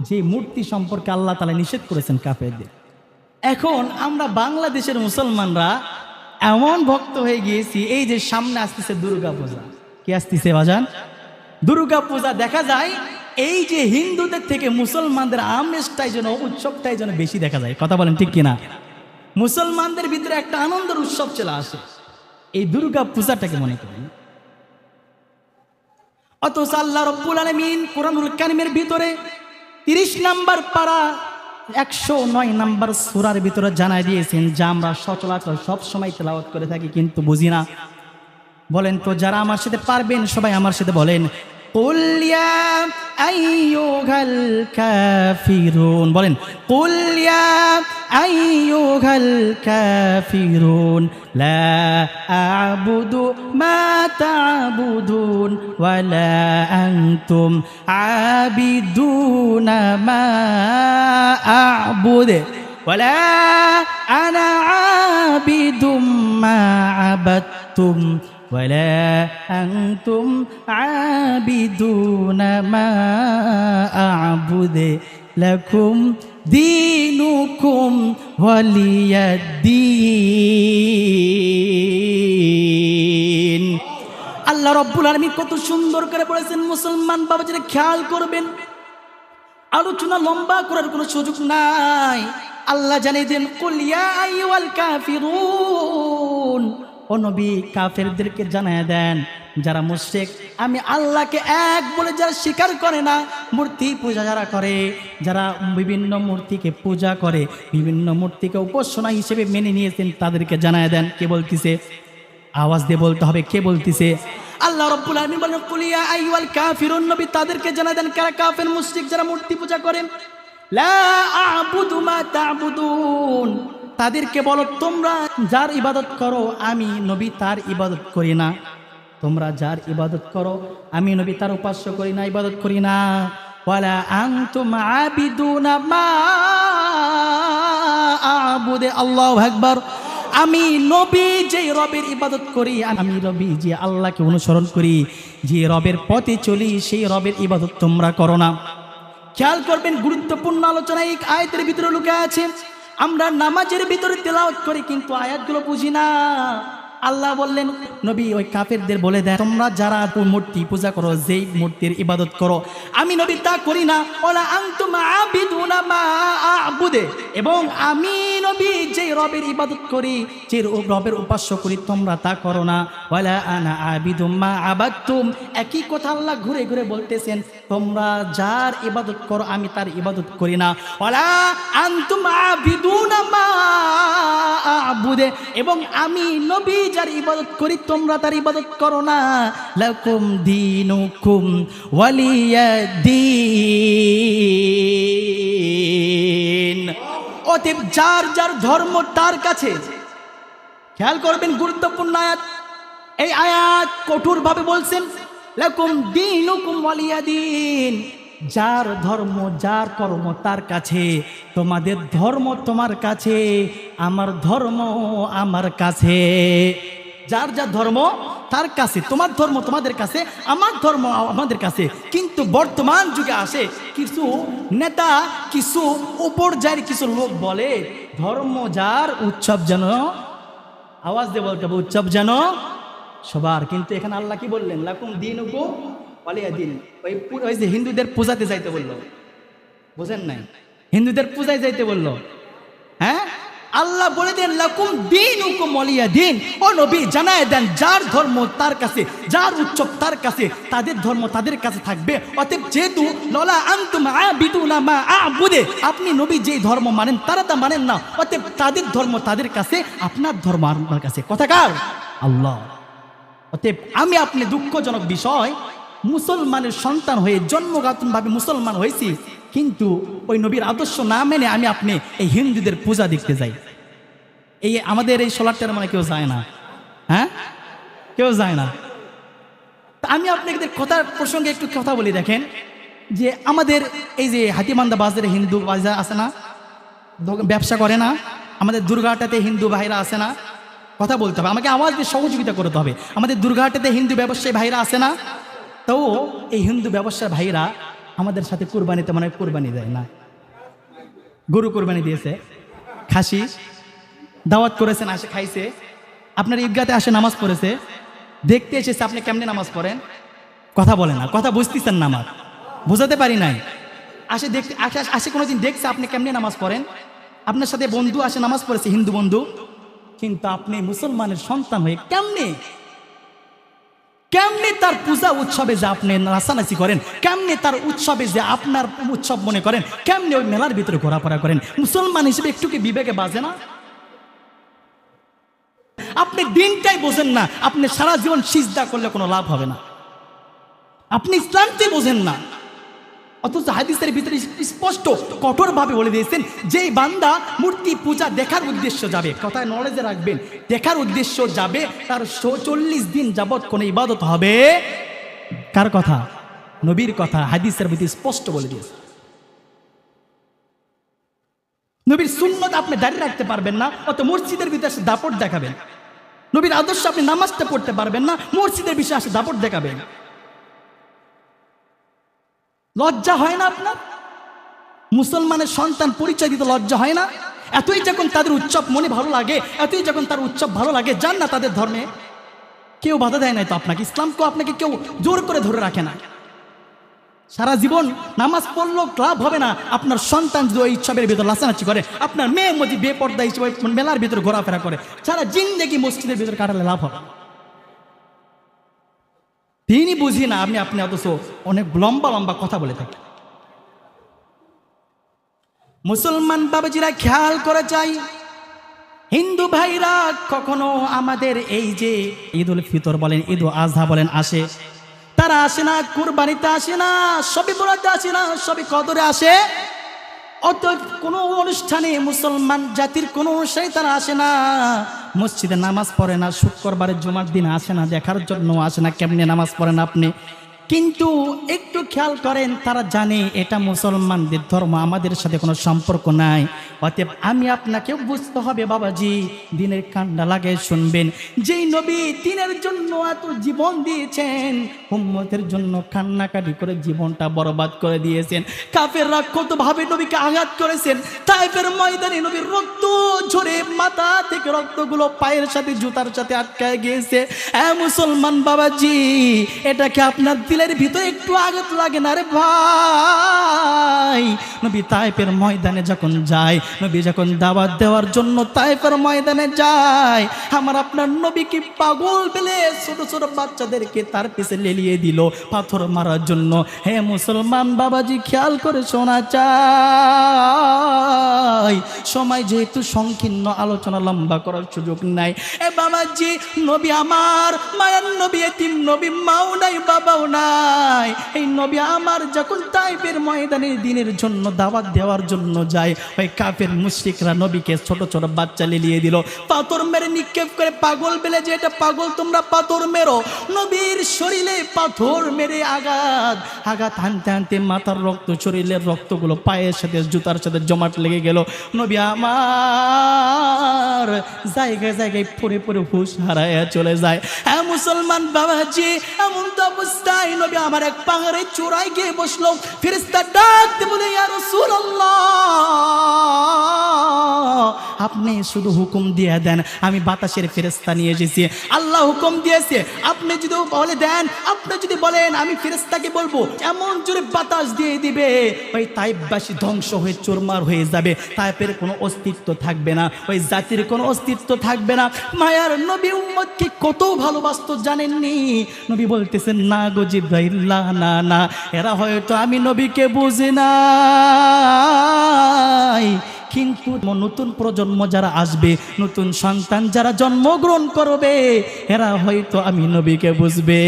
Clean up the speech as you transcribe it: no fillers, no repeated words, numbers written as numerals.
যে মূর্তি সম্পর্কে আল্লাহ তাআলা নিষেধ করেছেন কাফেরদের। এখন আমরা বাংলাদেশের মুসলমানরা এমন ভক্ত হয়ে গিয়েছি, এই যে সামনে আসতেছে দুর্গা পূজা, কি আসতেছে বাজান? দুর্গা পূজা দেখা যায় এই যে হিন্দুদের থেকে মুসলমানদের আমেজটাই যেন, উৎসবটাই যেন বেশি দেখা যায়। কথা বলেন ঠিক কিনা? মুসলমানদের ভিতরে একটা আনন্দের উৎসব চলে আসে এই দুর্গা পূজাটাকে মনে করেন। অথচ আল্লাহ রাব্বুল আলামিন কুরআনুল কারীমের ভিতরে 30 নম্বর পারা 109 নম্বর সূরার ভিতরে জানাই দিয়েছেন, যা আমরা সচরাচর সব সময় তেলাওয়াত করে থাকি কিন্তু বুঝি না। বলেন তো, যারা আমার সাথে পারবেন সবাই আমার সাথে বলেন, কুল ইয়া আইয়ুহাল কাফিরুন। বলেন, কুল ইয়া আইয়ুহাল কাফিরুন লা আ'বুদু মা তা'বুদুন ওয়া লা আনতুম আবিদুনা মা আ'বুদু ওয়া লা আনা আবিদুম মা আবাদতুম ولا أنتم عابدون ما أعبد لكم دينكم ولي الدين। আল্লাহ রাব্বুল আলামিন কত সুন্দর করে বলেছেন, মুসলমান বাবা যেটা খেয়াল করবেন, আলোচনা লম্বা করার কোনো সুযোগ নাই। আল্লাহ জানিয়ে দেন, কুল ইয়া আইয়ুহাল কাফিরুন, ও নবী কাফেরদেরকে জানায় দেন, যারা মুশরিক, আমি আল্লাহকে এক বলে যারা স্বীকার করে না, মূর্তি পূজা যারা করে, যারা বিভিন্ন মূর্তিকে পূজা করে, বিভিন্ন মূর্তিকে উপাসনা হিসেবে মেনে নিয়েছেন, তাদেরকে জানায় দেন। কে বলতিছে? আওয়াজ দিয়ে বলতে হবে, কে বলতিছে? আল্লাহ রাব্বুল আলামিন বলেন, কুল ইয়া আইয়ুহাল কাফিরুন, নবী তাদেরকে জানায় দেন কারা কাফের মুশরিক, যারা মূর্তি পূজা করেন। লা আ'বুদু মা তা'বুদুন, তাদেরকে বলো, তোমরা যার ইবাদত করো আমি নবী তার ইবাদত করি না। তোমরা যার ইবাদত করো আমি নবী তার উপাস্য করি না, ইবাদত করি না। ওয়ালা আনতুম আবিদুনা মা আ'বুদু। আল্লাহু আকবার। আমি নবী যে রবের ইবাদত করি, আমি নবী যে আল্লাহকে অনুসরণ করি, যে রবের পথে চলি, সেই রবের ইবাদত তোমরা করো না। খেয়াল করবেন, গুরুত্বপূর্ণ আলোচনা এই আয়াতের ভিতরে লুকিয়ে আছে। আমরা নামাজের ভিতরে তেলাওয়াত করি কিন্তু আয়াতগুলো বুঝি না। আল্লাহ বললেন, নবী ওই কাফেরদের বলে দেয়, তোমরা যারা মূর্তি পূজা করো, যেই মূর্তির ইবাদত করো, আমি নবী তা করি না। ওয়ালা আনতুম আবিদুনা মা আ'বুদু, এবং আমি নবী যে রবের ইবাদত করি, যে রবের উপাস্য করি, তোমরা তা করো না। ওয়ালা আনা আবিদুম মা আবাদতুম, একই কথা আল্লাহ ঘুরে ঘুরে বলতেছেন, তোমরা যার ইবাদত করো আমি তার ইবাদত করি না। ওয়ালা আনতুম আবিদুনা মা আ'বুদু, এবং আমি নবী যার ইবাদত করি তোমরা তার ইবাদত করো না। লাকুম দীনুকুম ওয়ালিয়াদ্দীন। অতএব যার যার ধর্ম তার কাছে। খেয়াল করবেন, গুরুত্বপূর্ণ আয়াত। এই আয়াত কঠোরভাবে বলছেন, লাকুম দীনুকুম ওয়ালিয়াদ্দীন, যার ধর্ম যার কর্ম তার কাছে, তোমাদের ধর্ম তোমার কাছে, আমার ধর্ম আমার কাছে। যার যার ধর্ম তার কাছে, তোমার ধর্ম তোমাদের কাছে, আমার ধর্ম আমাদের কাছে। কিন্তু বর্তমান যুগে আসে কিছু নেতা, কিছু উপর যায় কিছু লোক বলে, ধর্ম যার, উৎসব যেন, আওয়াজ দিয়ে বলতে হবে, উৎসব যেন সবার। কিন্তু এখানে আল্লাহ কি বললেন? লাকুম দীনুকুম ওয়ালিয়াদ্দীন। ওই যে হিন্দুদের পূজাতে যাইতে বললো, বুঝেন নাই? হিন্দুদের পূজায় যাইতে বললো, হ্যাঁ? আল্লাহ বলে দেন লাকুম দীনুকুম ওয়ালিয়াদ্দীন। ও নবী জানায় দেন, যার ধর্ম তার কাছে, যার উৎসব তার কাছে, তাদের ধর্ম তাদের কাছে থাকবে। অতএব যেহেতু ললা আনতুম আবিদুনা মা আ'বুদু, আপনি নবী যেই ধর্ম মানেন তারা তা মানেন না, অতএব তাদের ধর্ম তাদের কাছে, আপনার ধর্ম আপনার কাছে। কথাকার আল্লাহ। অতএব আমি আপনি, দুঃখজনক বিষয়, মুসলমানের সন্তান হয়ে জন্মগতভাবে মুসলমান হয়েছি, কিন্তু ওই নবীর আদর্শ না মেনে আমি আপনি এই হিন্দুদের পূজা দেখতে যাই। এই আমাদের এই সোলারটার মানে কেউ যায় না, হ্যাঁ, কেউ যায় না। আমি আপনাদের কথার প্রসঙ্গে একটু কথা বলি। দেখেন যে আমাদের এই যে হাতিমান্দা বাজারে হিন্দু বাজার আছে না, ব্যবসা করে না, আমাদের দুর্গাটাতে হিন্দু ভাইরা আছে না, কথা বলতে হবে, আমাকে আওয়াজ দিয়ে সহযোগিতা করতে হবে। আমাদের দুর্গাহাটেতে হিন্দু ব্যবসায়ী ভাইরা আছে না, তো এই হিন্দু ব্যবসায়ী ভাইরা আমাদের সাথে কুরবানিতে মানে কুরবানি দেয় না, গরু কুরবানি দিয়েছে, খাসি দাওয়াত করেছেন, আসে খাইছে, আপনার ঈদগাতে আসে নামাজ পড়েছে, দেখতে এসেছে আপনি কেমনে নামাজ পড়েন, কথা বলে না, কথা বুঝতেছেন না, আমার বোঝাতে পারি নাই, আসে দেখতে আসে কোনোদিন দেখছে আপনি কেমনে নামাজ পড়েন, আপনার সাথে বন্ধু আসে নামাজ পড়েছে, হিন্দু বন্ধু, কিন্তু আপনি মুসলমানের সন্তান হয়ে কেমনে তার পূজা উৎসবে যে আপনি নাচানাচি করেন, কেমনে তার উৎসবে যে আপনার উৎসব মনে করেন, কেমনে ওই মেলার ভিতরে ঘোরাফেরা করেন, মুসলমান হিসেবে একটু কি বিবেকে বাজে না? আপনি দিনটাই বোঝেন না, আপনি সারা জীবন সিজদা করলে কোনো লাভ হবে না, আপনি ইসলামকে বোঝেন না। অথচ হাদিসের ভিতরে স্পষ্ট কঠোরভাবে বলে দিয়েছেন, যেই বান্দা মূর্তি পূজা দেখার উদ্দেশ্য যাবে, কথায় নলেজে রাখবেন, দেখার উদ্দেশ্য যাবে, তার 40 দিন যাবত কোনো ইবাদত হবে। কার কথা? নবীর কথা, হাদিসের ভিতরে স্পষ্ট বলে দিয়েছে। নবীর সুন্নত আপনি দাঁড়িয়ে রাখতে পারবেন না, অত মসজিদের ভিতরে দাপট দেখাবেন। নবীর আদর্শ আপনি নামাজটা পড়তে পারবেন না, মসজিদের বিষয়ে আসে দাপট দেখাবেন। লজ্জা হয় না আপনার? মুসলমানের সন্তান পরিচয় দিতে লজ্জা হয় না? এতই যখন তাদের উৎসব মনে ভালো লাগে, এতই যখন তার উৎসব ভালো লাগে, যান না তাদের ধর্মে, কেউ বাধা দেয় নাই তো আপনাকে, ইসলামকে আপনাকে কেউ জোর করে ধরে রাখে না। সারা জীবন নামাজ পড়লেও লাভ হবে না, আপনার সন্তান যদি ওই উৎসবের ভিতরে লাচানাচি করে, আপনার মেয়ে মধ্যে বেপর্দা হিসেবে মেলার ভিতরে ঘোরাফেরা করে, সারা জিন্দেগি মসজিদের ভিতরে কাটালে লাভ হবে। তিনি বুঝি না, আপনি অথচ অনেক লম্বা লম্বা কথা বলে থাকেন। মুসলমান বাবাজিরা খেয়াল করে চাই, হিন্দু ভাইরা কখনো আমাদের এই যে ঈদ উল ফিতর বলেন, ঈদ উল আজহা বলেন, আসে, তারা আসে না কুরবানিতে, আসে না সবে বরাতে, আসে না সবে কদরে আসে, অত কোনো অনুষ্ঠানে মুসলমান জাতির কোনো অনুষ্ঠানে তারা আসে না, মসজিদে নামাজ পড়ে না, শুক্রবারের জুমার দিন আসে না, দেখার জন্য আসে না কেমনে নামাজ পড়েন আপনি। কিন্তু একটু খেয়াল করেন, তারা জানে এটা মুসলমানদের ধর্ম, আমাদের সাথে কোনো সম্পর্ক নাই। অতএব আমি আপনাকেও বুঝতে হবে বাবাজি, দিনের কান্না লাগে শুনবেন, যেই নবী দিনের জন্য এত জীবন দিয়েছেন, উম্মতের জন্য কান্নাকাটি করে জীবনটা বরবাদ করে দিয়েছেন। কাফেররা কতভাবে নবীকে আঘাত করেছেন, তায়েফের ময়দানে নবীর রক্ত ঝরে মাথা থেকে রক্তগুলো পায়ের সাথে জুতার সাথে আটকায় গিয়েছে। মুসলমান বাবাজি, এটাকে আপনার দিলের ভিতরে একটু আঘাত লাগে না রে ভাই? নবী তায়েফের ময়দানে যখন যায়, নবী যখন দাওয়াত দেওয়ার জন্য তায়েফের ময়দানে যায়, আমার আপনার নবী কি পাগল বেলে ছোট ছোট বাচ্চাদেরকে তার পিছে লেলিয়ে দিল পাথর মারার জন্য। হে মুসলমান বাবাজি, খেয়াল করে শোনা চাই, সময় যেহেতু সংকীর্ণ, আলোচনা লম্বা করার সুযোগ নাই। বাবাজি, নবী আমার মায়ার নবী, এতিম নবী, মাও নাই বাবাও নাই। এই নবী আমার যখন তায়েফের ময়দানে দিনের জন্য দাওয়াত দেওয়ার জন্য যায়, ওই কাফের মুশরিকরা নবীকে ছোট ছোট বাচ্চা লেলিয়ে দিল, পাথর মেরে নিক্ষেপ করে, পাগল বেলে যে এটা পাগল, তোমরা পাথর মেরো। নবীর শরীরে পাথর মেরে আঘাত হানতে হানতে মাথার রক্ত, শরীরের রক্তগুলো পায়ের সাথে জুতার সাথে জমাট লেগে গেল। নবী আমার জায়গায় জায়গায় পড়ে পড়ে হুঁশ হারায়া চলে যায়। হ্যাঁ মুসলমান বাবাজি, এমন তো অবস্থায় নবী আমার এক পাহাড়ে চূড়ায় গিয়ে বসলো। ফেরেশতা ডাকতে বলে, ইয়া রাসূলুল্লাহ, আপনি শুধু হুকুম দিয়ে দেন, আমি বাতাসের ফেরেশতা নিয়ে এসেছি। আল্লাহ হুকুম দিয়েছে, আপনি যদি বলে দেন, আপনি যদি বলেন, আমি ফেরেশতাকে বলবো, এমন জোরে বাতাস দিয়ে দিবে, ওই তায়েফবাসী ধ্বংস হয়ে চুরমার হয়ে যাবে, তায়েফের কোনো অস্তিত্ব থাকবে না, ওই জাতির কোনো অস্তিত্ব থাকবে না। মায়ার নবী উম্মতকে কত ভালোবাসতো জানেননি? নবী বলতেছেন, না গো জিবরাইল, না না, এরা হয়তো আমি নবীকে বুঝি না, কিন্তু নতুন প্রজন্ম যারা আসবে, নতুন সন্তান যারা জন্মগ্রহণ করবে, এরা হয়তো আমি নবীকে বুঝবে।